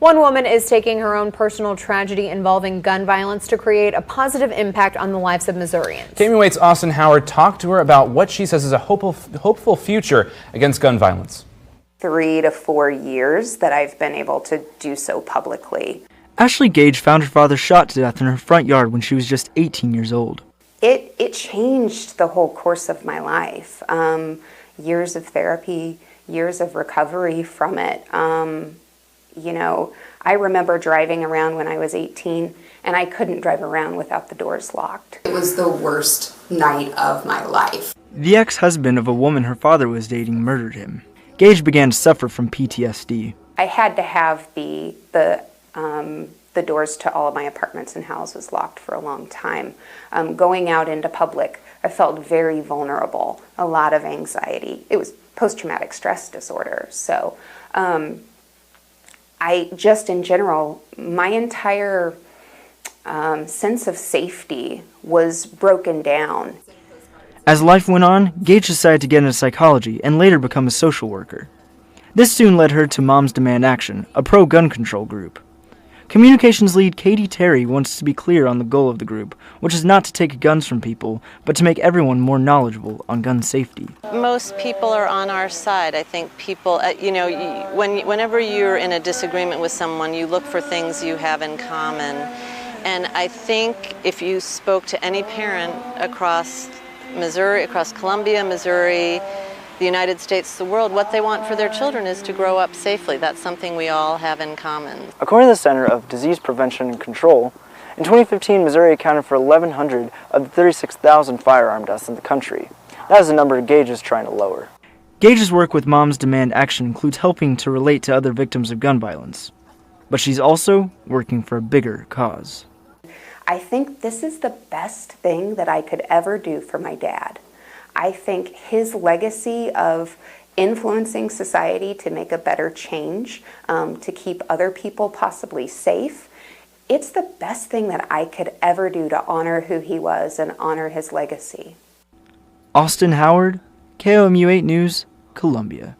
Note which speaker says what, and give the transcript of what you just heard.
Speaker 1: One woman is taking her own personal tragedy involving gun violence to create a positive impact on the lives of Missourians.
Speaker 2: KMU 8's Austin Howard talked to her about what she says is a hopeful future against gun violence.
Speaker 3: 3 to 4 years that I've been able to do so publicly.
Speaker 4: Ashley Gage found her father shot to death in her front yard when she was just 18 years old.
Speaker 3: It changed the whole course of my life. Years of therapy, years of recovery from it. You know, I remember driving around when I was 18 and I couldn't drive around without the doors locked. It was the worst night of my life.
Speaker 4: The ex-husband of a woman her father was dating murdered him. Gage began to suffer from PTSD.
Speaker 3: I had to have the doors to all of my apartments and houses locked for a long time. Going out into public, I felt very vulnerable, a lot of anxiety. It was post-traumatic stress disorder. So I just, in general, my entire sense of safety was broken down.
Speaker 4: As life went on, Gage decided to get into psychology and later become a social worker. This soon led her to Moms Demand Action, a pro-gun control group. Communications lead Katie Terry wants to be clear on the goal of the group, which is not to take guns from people, but to make everyone more knowledgeable on gun safety.
Speaker 5: Most people are on our side. I think people, whenever you're in a disagreement with someone, you look for things you have in common. And I think if you spoke to any parent across Missouri, across Columbia, Missouri, the United States, the world, what they want for their children is to grow up safely. That's something we all have in common.
Speaker 4: According to the Center of Disease Prevention and Control, in 2015, Missouri accounted for 1,100 of the 36,000 firearm deaths in the country. That is a number Gage is trying to lower. Gage's work with Moms Demand Action includes helping to relate to other victims of gun violence. But she's also working for a bigger cause.
Speaker 3: I think this is the best thing that I could ever do for my dad. I think his legacy of influencing society to make a better change, to keep other people possibly safe, it's the best thing that I could ever do to honor who he was and honor his legacy.
Speaker 4: Austin Howard, KOMU 8 News, Columbia.